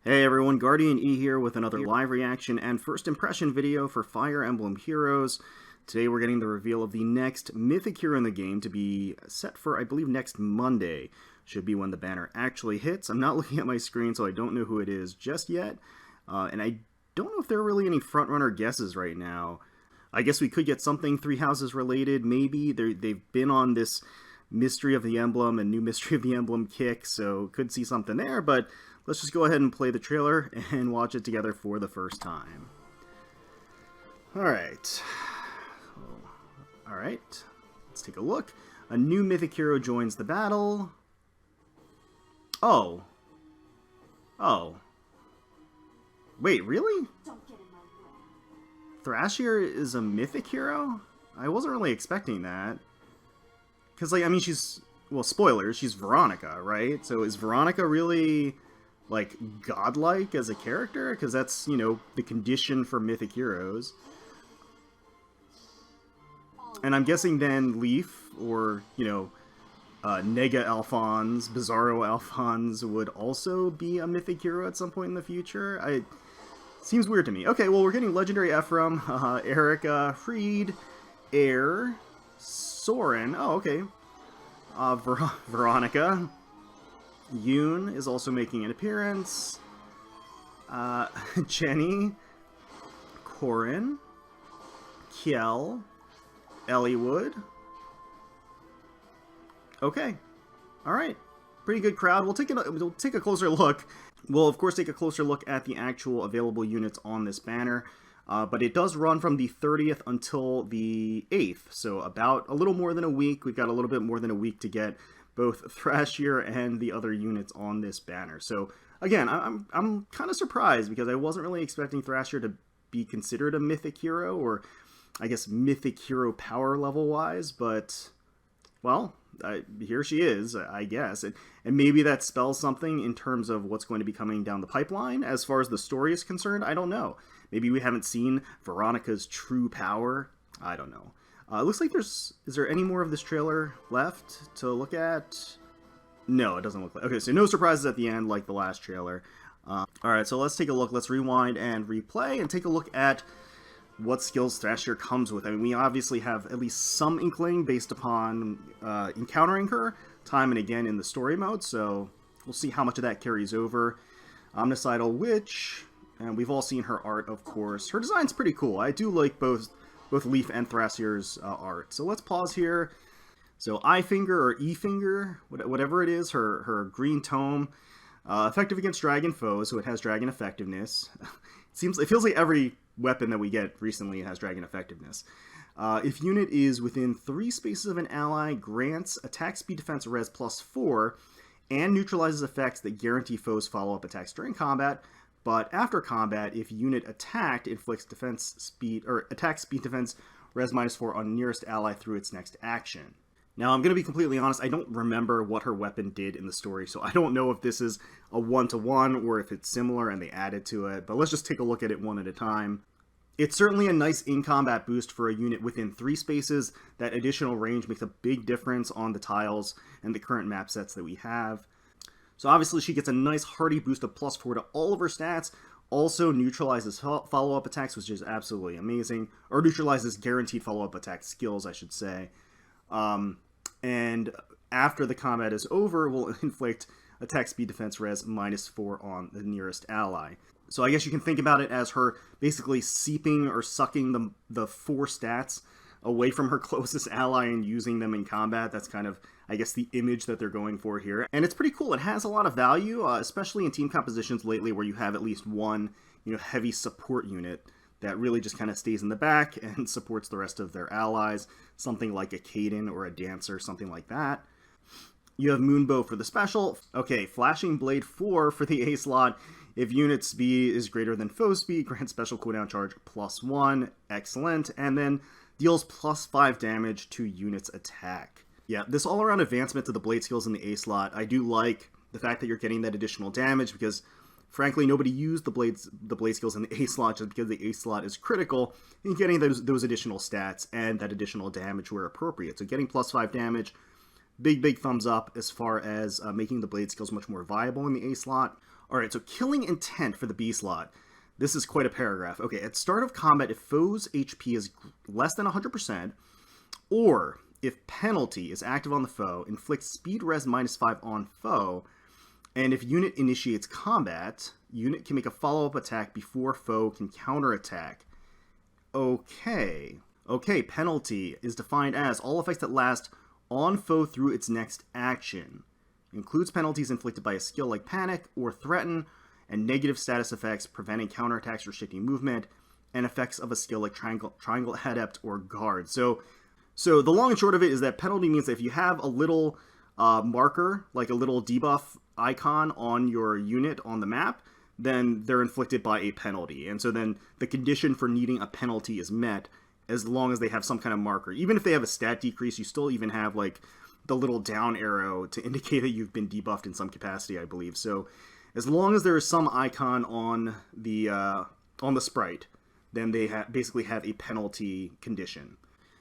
Hey everyone, GuardianE here with another live reaction and first impression video for Fire Emblem Heroes. Today we're getting the reveal of the next Mythic hero in the game to be set for, I believe, next Monday. Should be when the banner actually hits. I'm not looking at my screen, so I don't know who it is just yet. And I don't know if there are really any frontrunner guesses right now. I guess we could get something Three Houses related, maybe. They've been on this Mystery of the Emblem and new Mystery of the Emblem kick, so could see something there, but let's just go ahead and play the trailer and watch it together for the first time. Alright. Alright. Let's take a look. A new Mythic hero joins the battle. Oh. Oh. Wait, really? Thrasir is a Mythic hero? I wasn't really expecting that. Because, like, I mean, she's... Well, spoilers, she's Veronica, right? So is Veronica really, like, godlike as a character? Because that's, you know, the condition for Mythic heroes. And I'm guessing then Leaf, or, you know, Nega Alphonse, Bizarro Alphonse would also be a Mythic hero at some point in the future. Seems weird to me. Okay, well, we're getting Legendary Ephraim, Erica, Freed, Air, Soren. Oh, okay. Veronica. Yoon is also making an appearance. Jenny. Corin. Kiel. Elliewood. Okay. Alright. Pretty good crowd. We'll take a closer look. We'll, of course, take a closer look at the actual available units on this banner. But it does run from the 30th until the 8th, so about a little more than a week. We've got a little bit more than a week to get both Thrasir and the other units on this banner. So again, I'm kind of surprised because I wasn't really expecting Thrasir to be considered a Mythic hero, or I guess Mythic hero power level wise, but well, here she is, I guess. And maybe that spells something in terms of what's going to be coming down the pipeline. As far as the story is concerned, I don't know. Maybe we haven't seen Veronica's true power. I don't know. It looks like is there any more of this trailer left to look at? No, it doesn't look like. Okay, so no surprises at the end like the last trailer. Alright, so let's take a look. Let's rewind and replay and take a look at what skills Thrasir comes with. I mean, we obviously have at least some inkling based upon encountering her time and again in the story mode, so we'll see how much of that carries over. Omnicidal Witch, and we've all seen her art, of course. Her design's pretty cool. I do like both Leaf and Thrasir's art. So let's pause here. So Eye-Finger or E-Finger, whatever it is, her green tome, effective against dragon foes, so it has dragon effectiveness. It feels like every weapon that we get recently has dragon effectiveness. If unit is within 3 spaces of an ally, grants attack speed defense res +4, and neutralizes effects that guarantee foes follow-up attacks during combat. But after combat, if unit attacked, inflicts attack speed defense res -4 on nearest ally through its next action. Now, I'm going to be completely honest, I don't remember what her weapon did in the story, so I don't know if this is a one-to-one or if it's similar and they added to it, but let's just take a look at it one at a time. It's certainly a nice in-combat boost for a unit within 3 spaces. That additional range makes a big difference on the tiles and the current map sets that we have. So obviously she gets a nice hearty boost of +4 to all of her stats, also neutralizes follow-up attacks, which is absolutely amazing, or neutralizes guaranteed follow-up attack skills, I should say. And after the combat is over, will inflict attack speed defense res -4 on the nearest ally. So I guess you can think about it as her basically seeping or sucking the 4 stats away from her closest ally and using them in combat. That's kind of, I guess, the image that they're going for here. And it's pretty cool. It has a lot of value, especially in team compositions lately where you have at least one, you know, heavy support unit that really just kind of stays in the back and supports the rest of their allies. Something like a Caden or a Dancer, something like that. You have Moonbow for the special. Okay, Flashing Blade 4 for the A slot. If unit speed is greater than foe speed, grant special cooldown charge +1. Excellent. And then deals +5 damage to unit's attack. Yeah, this all-around advancement to the blade skills in the A slot, I do like the fact that you're getting that additional damage because, frankly, nobody used the blade skills in the A slot just because the A slot is critical in getting those additional stats and that additional damage where appropriate. So getting +5 damage, big thumbs up as far as making the blade skills much more viable in the A slot. Alright, so killing intent for the B slot. This is quite a paragraph. Okay, at start of combat, if foe's HP is less than 100%, or if penalty is active on the foe, inflict speed res -5 on foe, and if unit initiates combat, unit can make a follow-up attack before foe can counterattack. Okay. Okay, penalty is defined as all effects that last on foe through its next action. Includes penalties inflicted by a skill like Panic or Threaten, and negative status effects preventing counterattacks, restricting movement, and effects of a skill like Triangle Adept or Guard. So the long and short of it is that penalty means that if you have a little marker, like a little debuff icon on your unit on the map, then they're inflicted by a penalty. And so then the condition for needing a penalty is met as long as they have some kind of marker. Even if they have a stat decrease, you still even have like the little down arrow to indicate that you've been debuffed in some capacity, I believe. So as long as there is some icon on the sprite, then they basically have a penalty condition.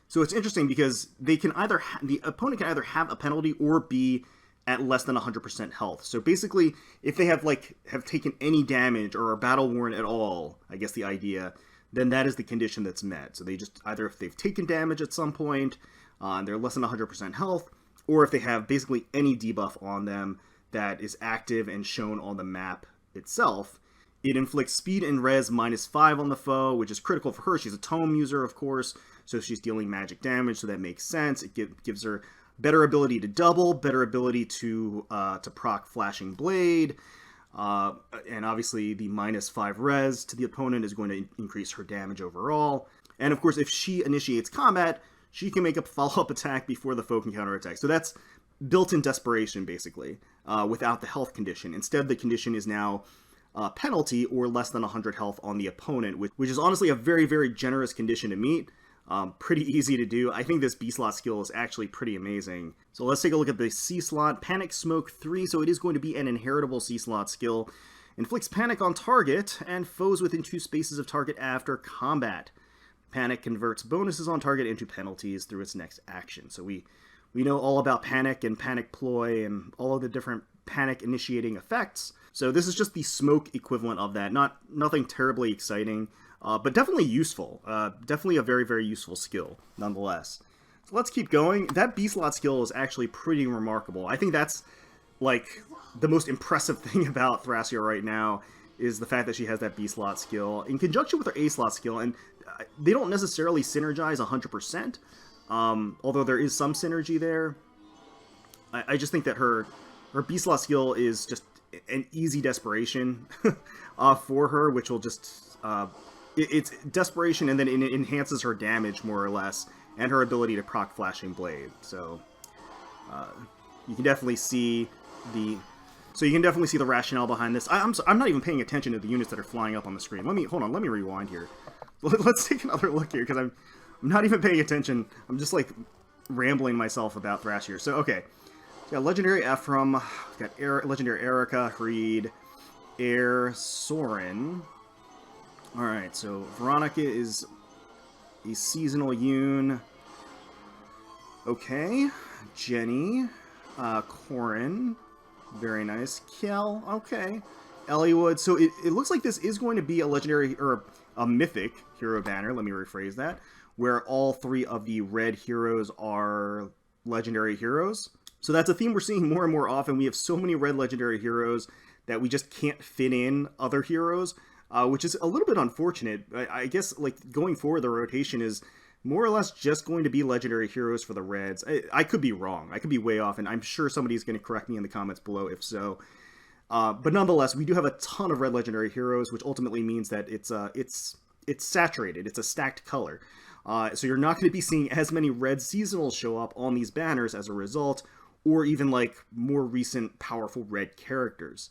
So it's interesting because they can either the opponent can either have a penalty or be at less than 100% health. So basically, if they have taken any damage or are battle worn at all, I guess the idea, then that is the condition that's met. So they just either if they've taken damage at some point, and they're less than 100% health, or if they have basically any debuff on them that is active and shown on the map itself. It inflicts speed and res -5 on the foe, which is critical for her. She's a tome user, of course, so she's dealing magic damage, so that makes sense. It gives her better ability to double, better ability to proc Flashing Blade, and obviously the -5 res to the opponent is going to increase her damage overall. And of course, if she initiates combat, she can make a follow-up attack before the foe can counterattack. So that's built-in desperation, basically, without the health condition. Instead, the condition is now penalty or less than 100 health on the opponent, which is honestly a very, very generous condition to meet. Pretty easy to do. I think this B slot skill is actually pretty amazing. So let's take a look at the C slot. Panic Smoke 3, so it is going to be an inheritable C slot skill. Inflicts panic on target and foes within 2 spaces of target after combat. Panic converts bonuses on target into penalties through its next action. So we know all about Panic and Panic Ploy and all of the different panic initiating effects. So this is just the smoke equivalent of that. Nothing terribly exciting, but definitely useful. Definitely a very, very useful skill, nonetheless. So let's keep going. That B-slot skill is actually pretty remarkable. I think that's, like, the most impressive thing about Thrasir right now is the fact that she has that B-slot skill in conjunction with her A-slot skill, and they don't necessarily synergize 100%, although there is some synergy there. I just think that her B-slot skill is just an easy desperation for her, which will just... it's desperation, and then it enhances her damage, more or less, and her ability to proc Flashing Blade. So, you can definitely see the... So you can definitely see the rationale behind this. I'm not even paying attention to the units that are flying up on the screen. Hold on, let me rewind here. Let's take another look here, because I'm not even paying attention. I'm just, like, rambling myself about Thrasir. So, okay. We got Legendary Ephraim, we got Legendary Erica, Hreed, Air, Sorin. Alright, so Veronica is a seasonal Yoon. Okay. Jenny, Corrin. Very nice. Kel, okay. Elliewood. So it looks like this is going to be a legendary, or a mythic hero banner, let me rephrase that, where all 3 of the red heroes are legendary heroes. So that's a theme we're seeing more and more often. We have so many red legendary heroes that we just can't fit in other heroes, which is a little bit unfortunate. I guess, like, going forward, the rotation is more or less just going to be legendary heroes for the reds. I could be wrong. I could be way off, and I'm sure somebody's going to correct me in the comments below if so. But nonetheless, we do have a ton of red legendary heroes, which ultimately means that it's saturated. It's a stacked color. So you're not going to be seeing as many red seasonals show up on these banners as a result, or even, like, more recent powerful red characters.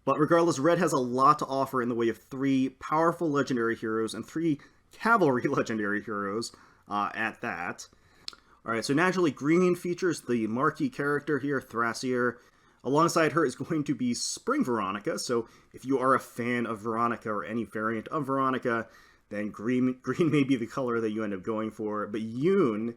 But regardless, red has a lot to offer in the way of 3 powerful legendary heroes and 3 cavalry legendary heroes at that. Alright, so naturally green features the marquee character here, Thrasir. Alongside her is going to be Spring Veronica, so if you are a fan of Veronica or any variant of Veronica, then green may be the color that you end up going for. But Yoon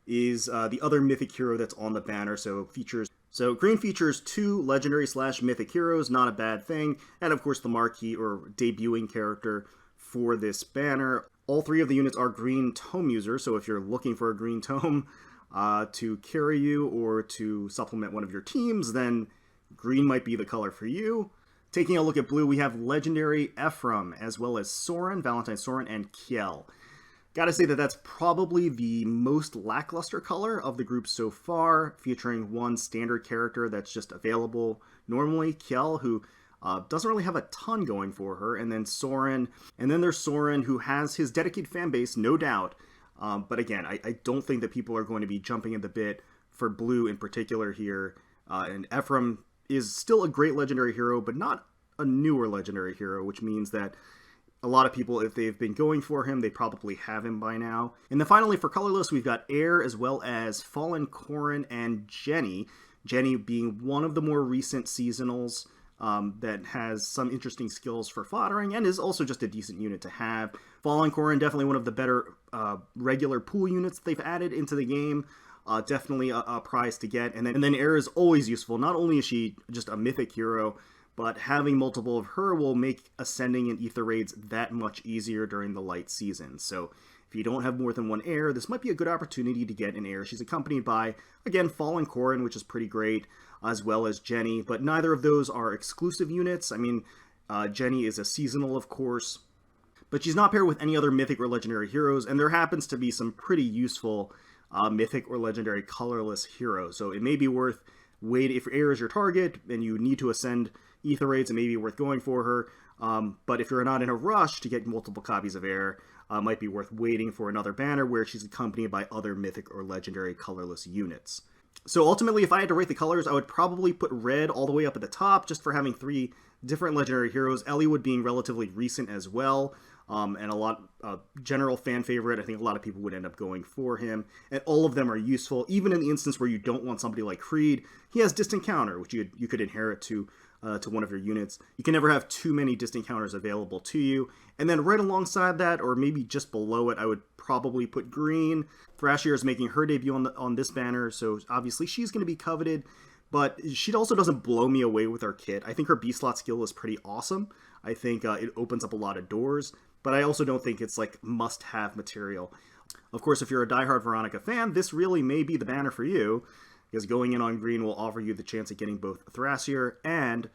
is the other mythic hero that's on the banner, so it features So green features 2 legendary / mythic heroes, not a bad thing, and of course the marquee or debuting character for this banner. All 3 of the units are green tome users, so if you're looking for a green tome to carry you or to supplement one of your teams, then green might be the color for you. Taking a look at blue, we have legendary Ephraim, as well as Soren, Valentine Soren, and Kjell. Gotta say that that's probably the most lackluster color of the group so far, featuring 1 standard character that's just available normally, Kjell, who doesn't really have a ton going for her, and then Soren, and then there's Soren, who has his dedicated fan base, no doubt, but again, I don't think that people are going to be jumping in the bit for blue in particular here, and Ephraim is still a great legendary hero, but not a newer legendary hero, which means that a lot of people, if they've been going for him, they probably have him by now. And then finally, for colorless, we've got Air, as well as Fallen Corrin and Jenny. Jenny being one of the more recent seasonals that has some interesting skills for foddering, and is also just a decent unit to have. Fallen Corrin, definitely one of the better regular pool units they've added into the game. Definitely a prize to get. And then Air is always useful. Not only is she just a mythic hero, but having multiple of her will make ascending in Ether raids that much easier during the light season. So if you don't have more than 1 Air, this might be a good opportunity to get an Air. She's accompanied by, again, Fallen Corrin, which is pretty great, as well as Jenny, but neither of those are exclusive units. I mean, Jenny is a seasonal, of course, but she's not paired with any other mythic or legendary heroes, and there happens to be some pretty useful mythic or legendary colorless heroes. So it may be worth waiting. If Air is your target and you need to ascend Ether raids, it may be worth going for her, but if you're not in a rush to get multiple copies of Air, it might be worth waiting for another banner where she's accompanied by other mythic or legendary colorless units. So ultimately, if I had to rate the colors, I would probably put red all the way up at the top, just for having 3 different legendary heroes, Eliwood being relatively recent as well, and a lot general fan favorite. I think a lot of people would end up going for him, and all of them are useful, even in the instance where you don't want somebody like Creed. He has Distant Counter, which you could inherit to one of your units. You can never have too many distant counters available to you. And then right alongside that, or maybe just below it, I would probably put green. Thrasir is making her debut on this banner, so obviously she's going to be coveted, but she also doesn't blow me away with her kit. I think her B-slot skill is pretty awesome. I think it opens up a lot of doors, but I also don't think it's like must-have material. Of course, if you're a diehard Veronica fan, this really may be the banner for you, because going in on green will offer you the chance of getting both Thrasir and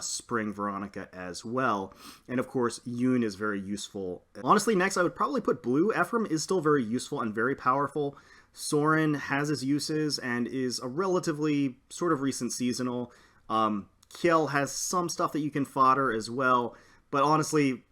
Spring Veronica as well. And of course, Yoon is very useful. Honestly, next I would probably put blue. Ephraim is still very useful and very powerful. Soren has his uses and is a relatively sort of recent seasonal. Kjell has some stuff that you can fodder as well. But honestly,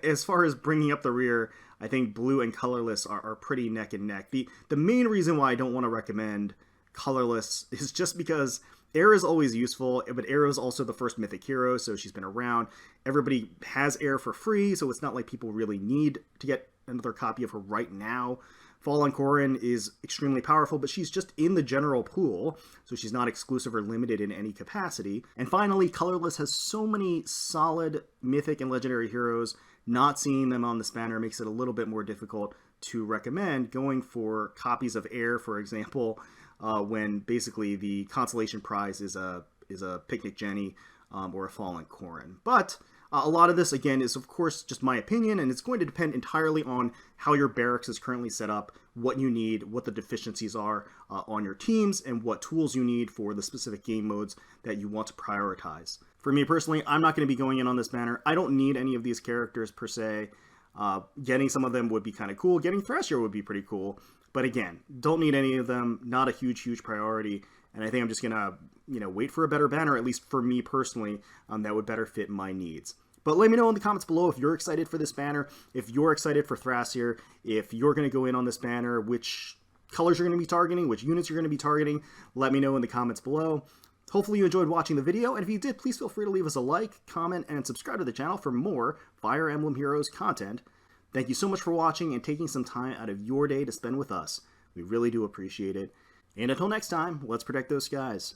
as far as bringing up the rear, I think blue and colorless are pretty neck and neck. The main reason why I don't want to recommend colorless is just because Air is always useful, but Air is also the first mythic hero, so she's been around. Everybody has Air for free, so it's not like people really need to get another copy of her right now. Fallen Corrin is extremely powerful, but she's just in the general pool, so she's not exclusive or limited in any capacity. And finally, colorless has so many solid mythic and legendary heroes. Not seeing them on this banner makes it a little bit more difficult to recommend going for copies of Air, for example, when basically the consolation prize is a Picnic Jenny or a Fallen Corrin. But a lot of this, again, is of course just my opinion, and it's going to depend entirely on how your barracks is currently set up, what you need, what the deficiencies are on your teams, and what tools you need for the specific game modes that you want to prioritize. For me personally, I'm not going to be going in on this banner. I don't need any of these characters per se. Getting some of them would be kind of cool. Getting Thrasir would be pretty cool. But again, don't need any of them. Not a huge priority. And I think I'm just going to, wait for a better banner, at least for me personally, that would better fit my needs. But let me know in the comments below if you're excited for this banner, if you're excited for Thrasir, if you're going to go in on this banner, which colors you're going to be targeting, which units you're going to be targeting. Let me know in the comments below. Hopefully you enjoyed watching the video, and if you did, please feel free to leave us a like, comment, and subscribe to the channel for more Fire Emblem Heroes content. Thank you so much for watching and taking some time out of your day to spend with us. We really do appreciate it. And until next time, let's protect those skies.